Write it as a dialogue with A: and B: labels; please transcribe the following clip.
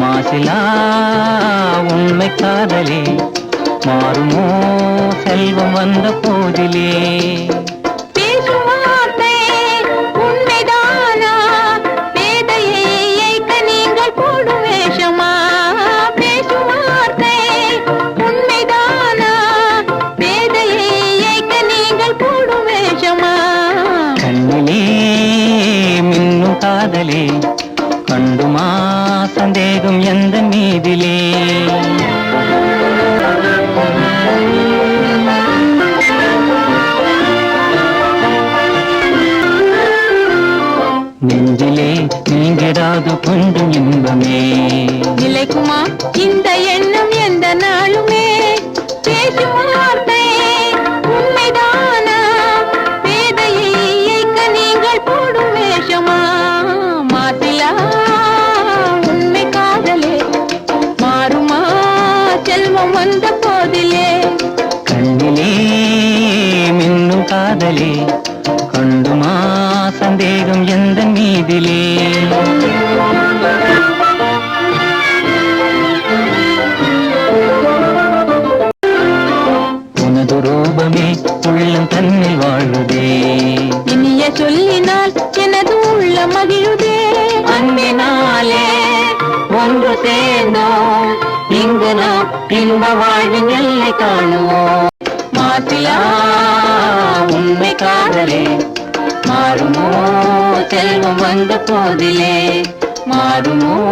A: மாசிலா உண்மை காதலே மாறுமோ செல்வம் வந்த போதிலே. காதலே கண்டுமா சந்தேகம் எந்த மீதிலே. நெஞ்சிலே நீங்கிடாது கொஞ்சம் இன்பமே
B: நிலைக்குமா இந்த எண்ணம் எந்த நாளுமே. பேசும் வார்த்தை உண்மைதானா பேதையை ஏய்க்க நீங்கள் போடும் வேஷமா. மாசிலா உண்மை காதலே மாறுமா செல்வம் வந்த போதிலே.
A: கண்ணிலே மின்னும் காதலே கண்டுமா சந்தேகம் எந்த மீதிலே. உனது ரூபமே உள்ளம் தன்னில் வாழுதே.
B: இனிய சொல்லினால் எனது உள்ள மகிழுதே.
A: அன்பினாலே ஒன்று சேர்ந்தோம் இங்கு நாம் இன்ப வாழ்வின் எல்லை காணுவோம்.
B: மாசிலா
A: உண்மை காதலே மாறுமோ செல்வம் வந்த போதிலே. மாறுமோ